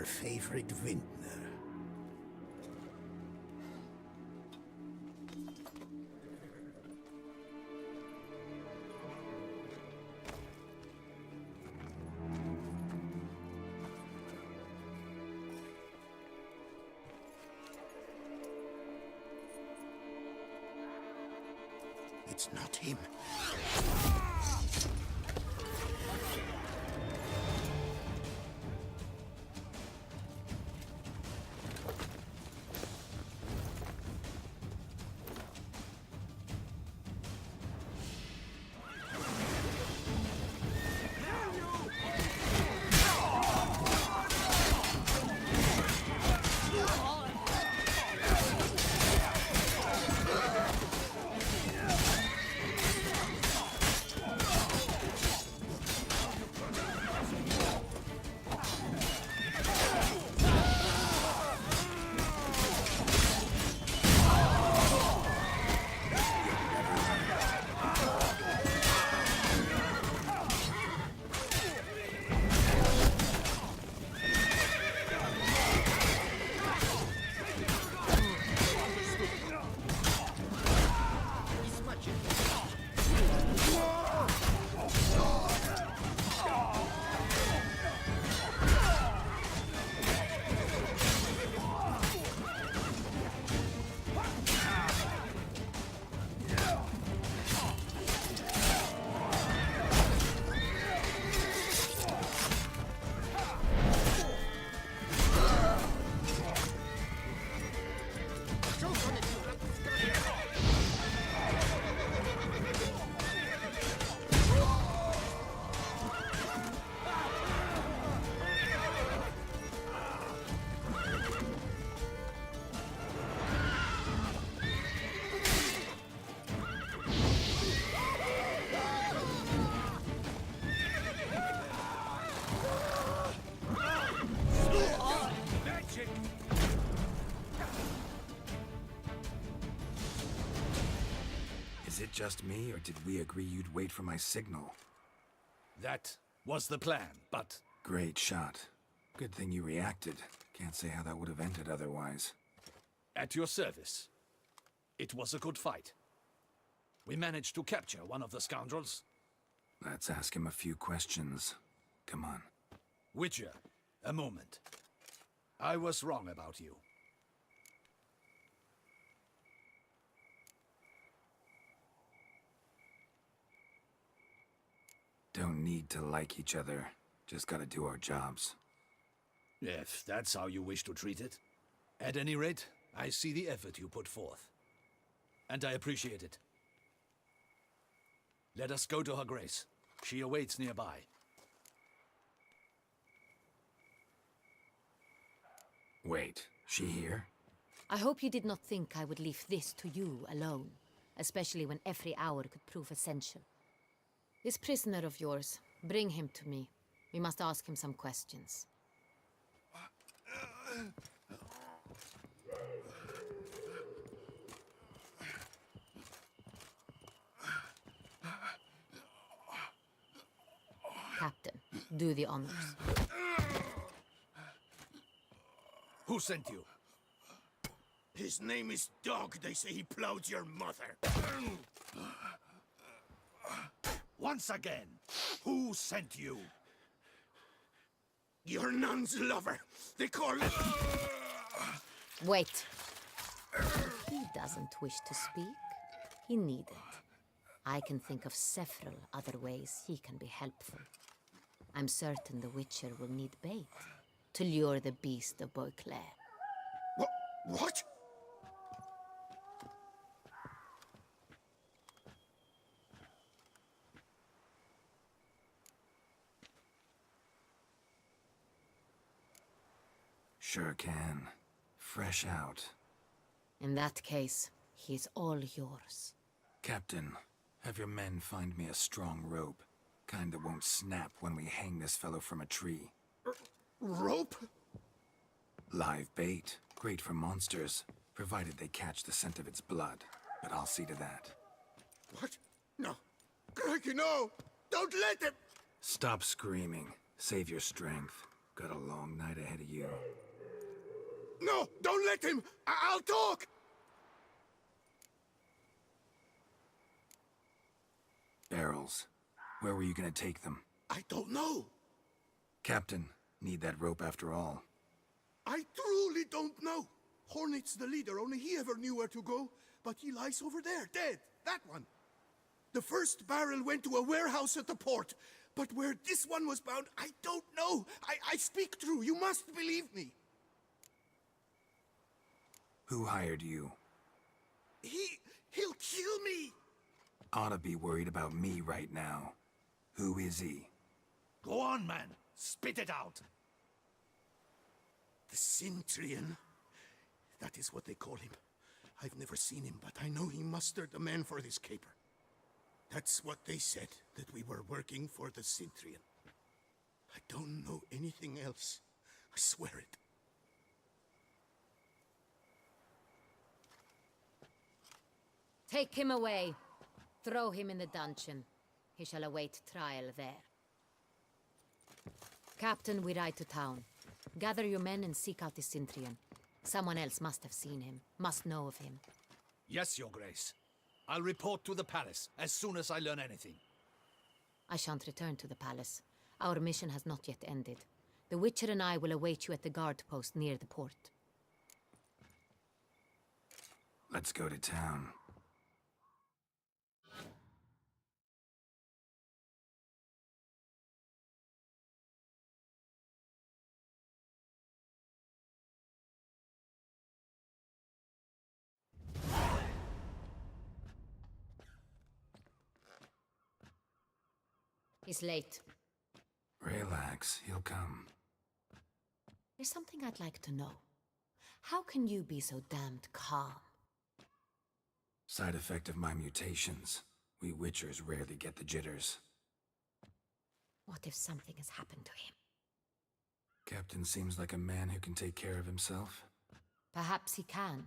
favorite vintner. It's not him. Is it just me, or did we agree you'd wait for my signal? That was the plan, but... Great shot. Good thing you reacted. Can't say how that would have ended otherwise. At your service. It was a good fight. We managed to capture one of the scoundrels. Let's ask him a few questions. Come on. Witcher, a moment. I was wrong about you. Don't need to like each other. Just gotta do our jobs. If that's how you wish to treat it. At any rate, I see the effort you put forth. And I appreciate it. Let us go to her grace. She awaits nearby. Wait, she here? I hope you did not think I would leave this to you alone, especially when every hour could prove essential. This prisoner of yours, bring him to me. We must ask him some questions. Captain, do the honors. Who sent you? His name is Dog. They say he plowed your mother. Once again, who sent you? Your nun's lover. They call it... Wait. He doesn't wish to speak. He needn't. I can think of several other ways he can be helpful. I'm certain the Witcher will need bait to lure the beast of Beauclair. What? Sure can. Fresh out. In that case, he's all yours. Captain, have your men find me a strong rope. Kind that won't snap when we hang this fellow from a tree. Rope? Live bait. Great for monsters, provided they catch the scent of its blood. But I'll see to that. What? No. Crikey, no! Don't let them! Stop screaming. Save your strength. Got a long night ahead of you. No, don't let him! I'll talk! Barrels. Where were you gonna take them? I don't know. Captain, need that rope after all. I truly don't know. Hornet's the leader, only he ever knew where to go. But he lies over there, dead. That one. The first barrel went to a warehouse at the port. But where this one was bound, I don't know. I speak true. You must believe me. Who hired you? He'll kill me. Oughta be worried about me right now. Who is he? Go on, man. Spit it out. The Centurion. That is what they call him. I've never seen him, but I know he mustered the men for this caper. That's what they said, that we were working for the Centurion. I don't know anything else. I swear it. Take him away. Throw him in the dungeon. He shall await trial there. Captain, we ride to town. Gather your men and seek out the Centurion. Someone else must have seen him, must know of him. Yes, Your Grace. I'll report to the palace as soon as I learn anything. I shan't return to the palace. Our mission has not yet ended. The Witcher and I will await you at the guard post near the port. Let's go to town. He's late. Relax, he'll come. There's something I'd like to know. How can you be so damned calm? Side effect of my mutations. We Witchers rarely get the jitters. What if something has happened to him? Captain seems like a man who can take care of himself. Perhaps he can,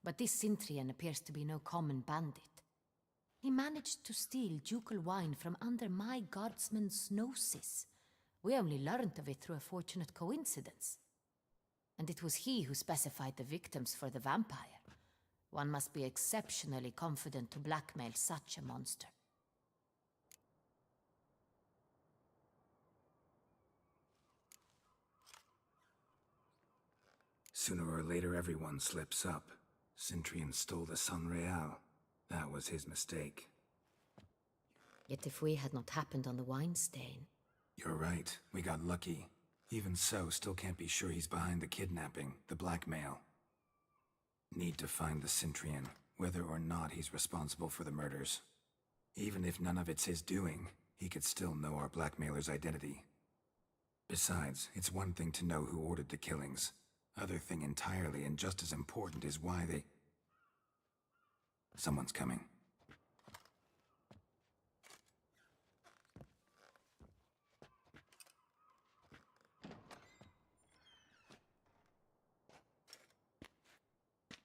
but this Centurion appears to be no common bandit. He managed to steal ducal wine from under my guardsman's noses. We only learned of it through a fortunate coincidence. And it was he who specified the victims for the vampire. One must be exceptionally confident to blackmail such a monster. Sooner or later everyone slips up. Centurion stole the Sun Real. That was his mistake. Yet if we had not happened on the wine stain... You're right, we got lucky. Even so, still can't be sure he's behind the kidnapping, the blackmail. Need to find the Centurion, whether or not he's responsible for the murders. Even if none of it's his doing, he could still know our blackmailer's identity. Besides, it's one thing to know who ordered the killings. Other thing entirely, and just as important, is why they... Someone's coming.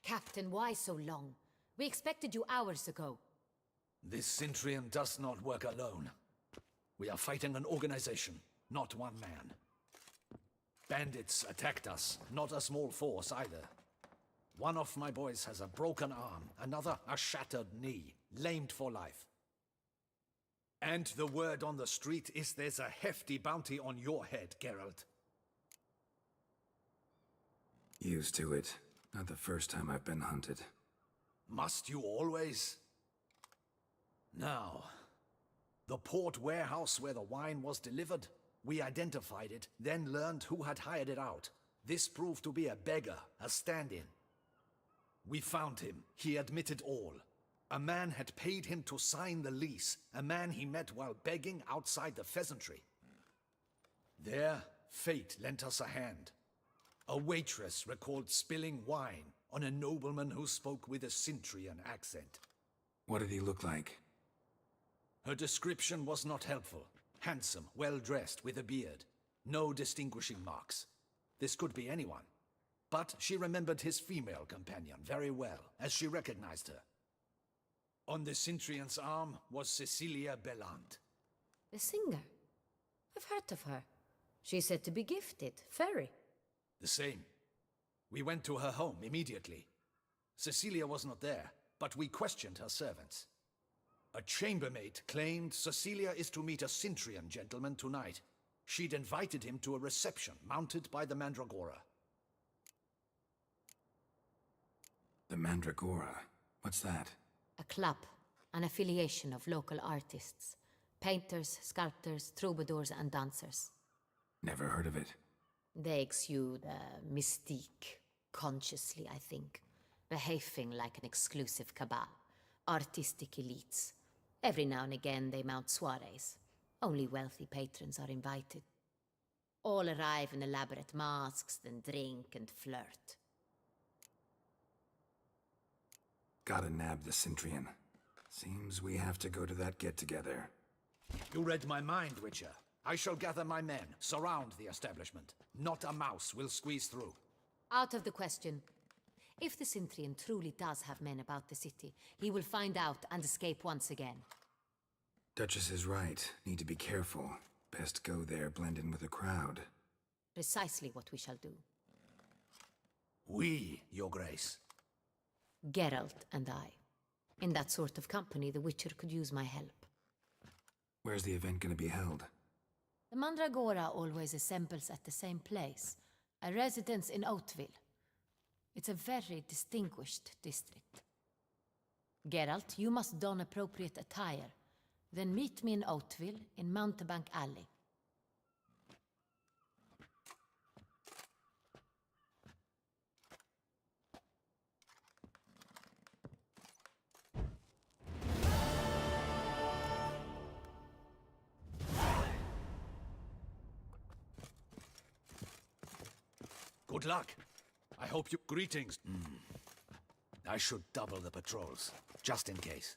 Captain, why so long? We expected you hours ago. This Centurion does not work alone. We are fighting an organization, not one man. Bandits attacked us, not a small force either. One of my boys has a broken arm, another a shattered knee, lamed for life. And the word on the street is there's a hefty bounty on your head, Geralt. Used to it. Not the first time I've been hunted. Must you always? Now, the port warehouse where the wine was delivered, we identified it, then learned who had hired it out. This proved to be a beggar, a stand-in. We found him. He admitted all. A man had paid him to sign the lease, a man he met while begging outside the pheasantry. There, fate lent us a hand. A waitress recalled spilling wine on a nobleman who spoke with a Centurion accent. What did he look like? Her description was not helpful. Handsome, well-dressed, with a beard. No distinguishing marks. This could be anyone. But she remembered his female companion very well, as she recognized her. On the Centurion's arm was Cecilia Bellant. The singer? I've heard of her. She's said to be gifted. Fairy. The same. We went to her home immediately. Cecilia was not there, but we questioned her servants. A chambermaid claimed Cecilia is to meet a Cintrian gentleman tonight. She'd invited him to a reception mounted by the Mandragora. The Mandragora? What's that? A club, an affiliation of local artists. Painters, sculptors, troubadours and dancers. Never heard of it. They exude mystique, consciously, I think. Behaving like an exclusive cabal. Artistic elites. Every now and again they mount soirees. Only wealthy patrons are invited. All arrive in elaborate masks, then drink and flirt. Gotta nab the Cintrian. Seems we have to go to that get-together. You read my mind, Witcher. I shall gather my men, surround the establishment. Not a mouse will squeeze through. Out of the question. If the Cintrian truly does have men about the city, he will find out and escape once again. Duchess is right. Need to be careful. Best go there, blend in with the crowd. Precisely what we shall do. We, Your Grace. Geralt and I. In that sort of company, the Witcher could use my help. Where's the event gonna be held? The Mandragora always assembles at the same place, a residence in Oatville. It's a very distinguished district. Geralt, you must don appropriate attire. Then meet me in Oatville, in Mountebank Alley. Good luck. I hope you... Greetings. I should double the patrols, just in case.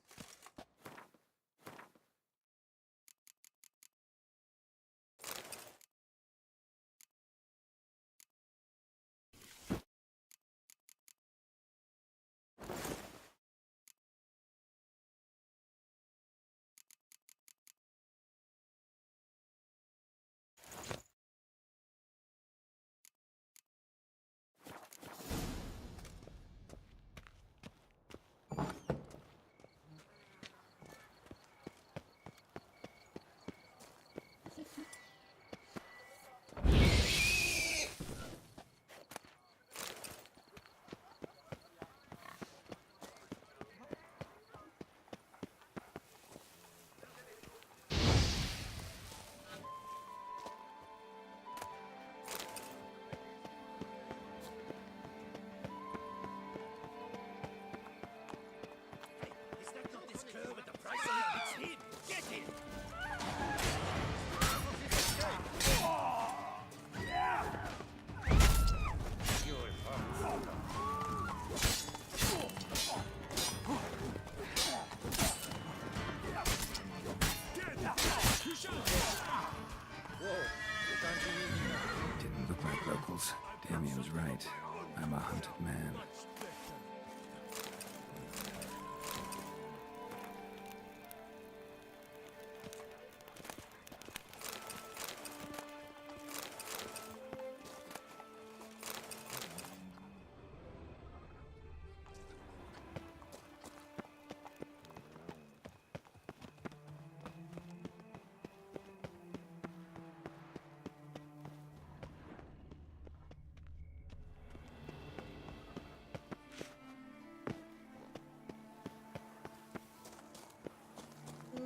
Didn't look like locals. Damien's right. I'm a hunted man.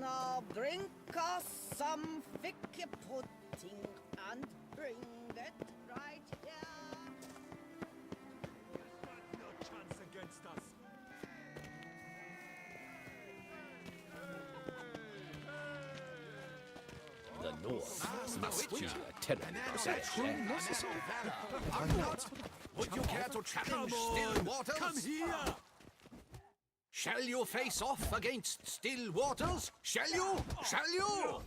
Now bring us some thick pudding and bring it right here. No chance against us. The North must be a terrible Would you care to challenge still waters? Come here! Shall you face off against still waters? Shall you? Shall you?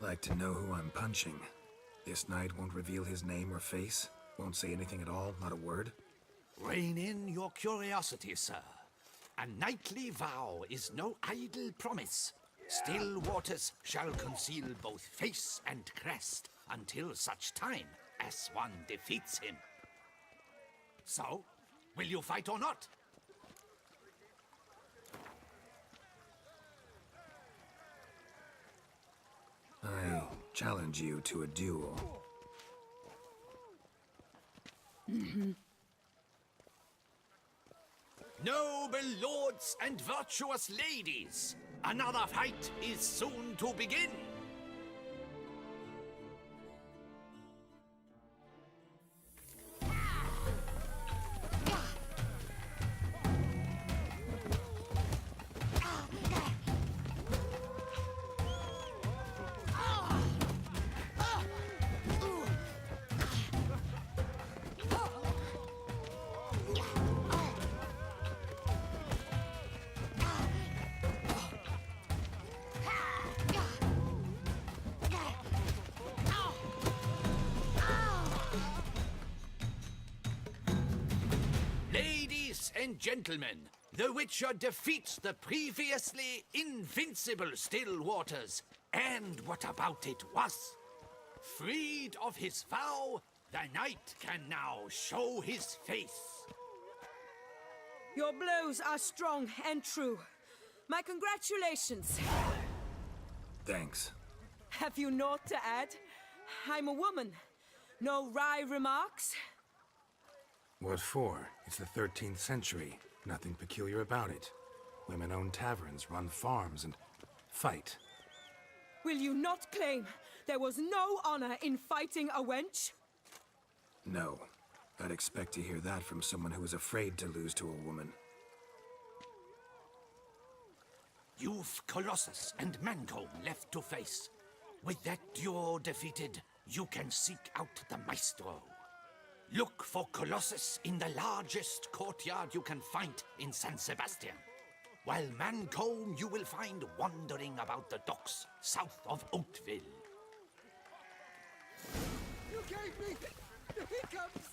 Like to know who I'm punching. This knight won't reveal his name or face. Won't say anything at all, not a word. Rein in your curiosity, sir. A knightly vow is no idle promise. Still waters shall conceal both face and crest until such time as one defeats him. So, will you fight or not? I challenge you to a duel. Noble lords and virtuous ladies, another fight is soon to begin. Ladies and gentlemen, the Witcher defeats the previously invincible Still Waters. And what about it was? Freed of his vow, the knight can now show his face. Your blows are strong and true. My congratulations. Thanks. Have you naught to add? I'm a woman. No wry remarks? What for? It's the 13th century. Nothing peculiar about it. Women own taverns, run farms, and fight. Will you not claim there was no honor in fighting a wench? No. I'd expect to hear that from someone who was afraid to lose to a woman. You've Colossus and Mancomb left to face. With that duo defeated, you can seek out the Maestro. Look for Colossus in the largest courtyard you can find in San Sebastian, while Mancomb you will find wandering about the docks south of Oatville. You gave me the hiccups!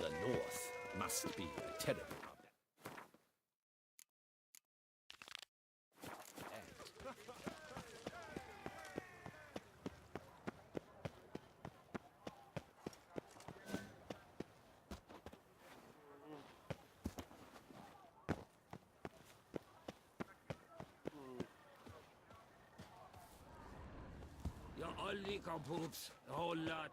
The north must be a terrible problem. Ja, alle kaputt. Whole lot.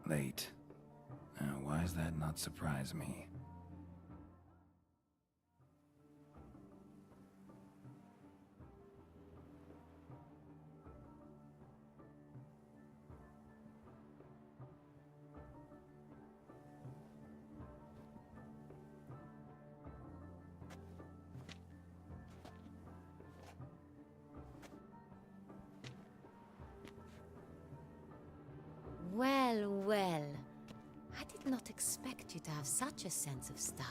Late. Why does that not surprise me? Well, well. I did not expect you to have such a sense of style.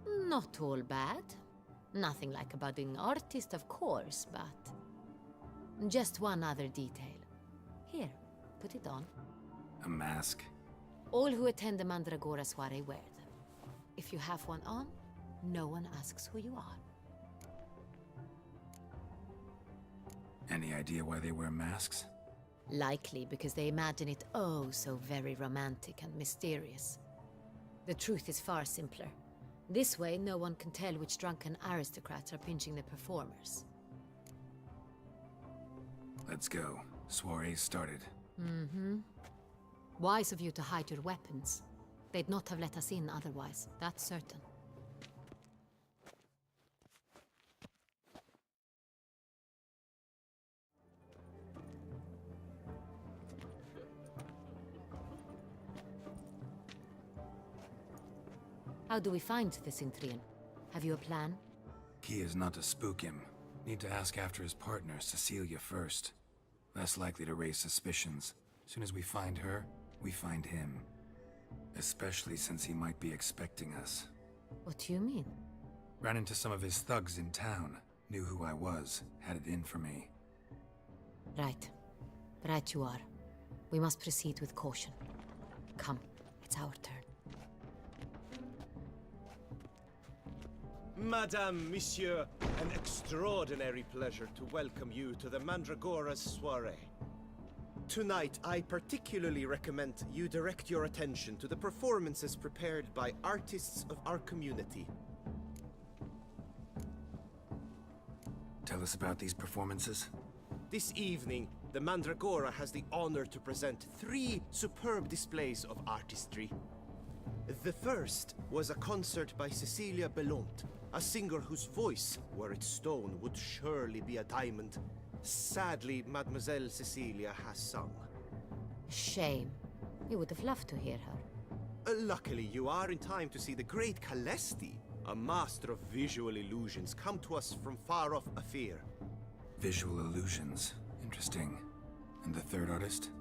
Not all bad. Nothing like a budding artist, of course, but... just one other detail. Here, put it on. A mask? All who attend the Mandragora soiree wear them. If you have one on, no one asks who you are. Any idea why they wear masks? Likely because they imagine it oh so very romantic and mysterious. The truth is far simpler. This way, no one can tell which drunken aristocrats are pinching the performers. Let's go. Soiree's started. Mm-hmm. Wise of you to hide your weapons. They'd not have let us in otherwise, that's certain. How do we find the Cintrian? Have you a plan? Key is not to spook him. Need to ask after his partner, Cecilia, first. Less likely to raise suspicions. Soon as we find her, we find him. Especially since he might be expecting us. What do you mean? Ran into some of his thugs in town. Knew who I was. Had it in for me. Right. Right you are. We must proceed with caution. Come, it's our turn. Madame, Monsieur, an extraordinary pleasure to welcome you to the Mandragora's soiree. Tonight, I particularly recommend you direct your attention to the performances prepared by artists of our community. Tell us about these performances. This evening, the Mandragora has the honor to present 3 superb displays of artistry. The first was a concert by Cecilia Belont, a singer whose voice, were it stone, would surely be a diamond. Sadly, Mademoiselle Cecilia has sung. Shame. We would have loved to hear her. Luckily, you are in time to see the great Calesti, a master of visual illusions, come to us from far off Afir. Visual illusions. Interesting. And the third artist?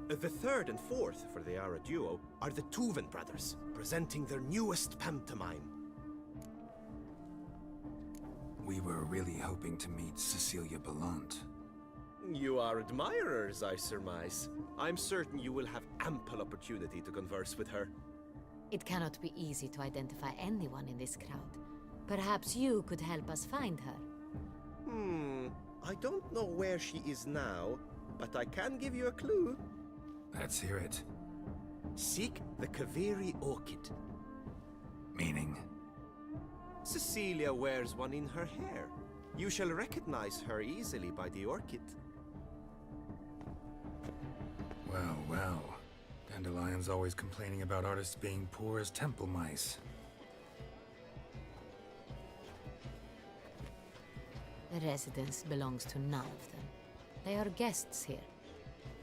The third and fourth, for they are a duo, are the Tuven brothers, presenting their newest pantomime. We were really hoping to meet Cecilia Bellant. You are admirers, I surmise. I'm certain you will have ample opportunity to converse with her. It cannot be easy to identify anyone in this crowd. Perhaps you could help us find her. I don't know where she is now, but I can give you a clue. Let's hear it. Seek the Kaveri orchid. Meaning? Cecilia wears one in her hair. You shall recognize her easily by the orchid. Well, well. Dandelion's always complaining about artists being poor as temple mice. The residence belongs to none of them. They are guests here.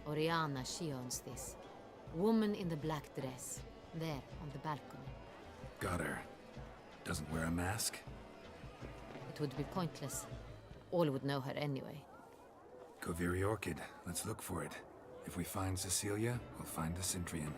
Oriana, she owns this. Woman in the black dress. There, on the balcony. Got her. Doesn't wear a mask? It would be pointless. All would know her anyway. Kaveri Orchid. Let's look for it. If we find Cecilia, we'll find the Centrian.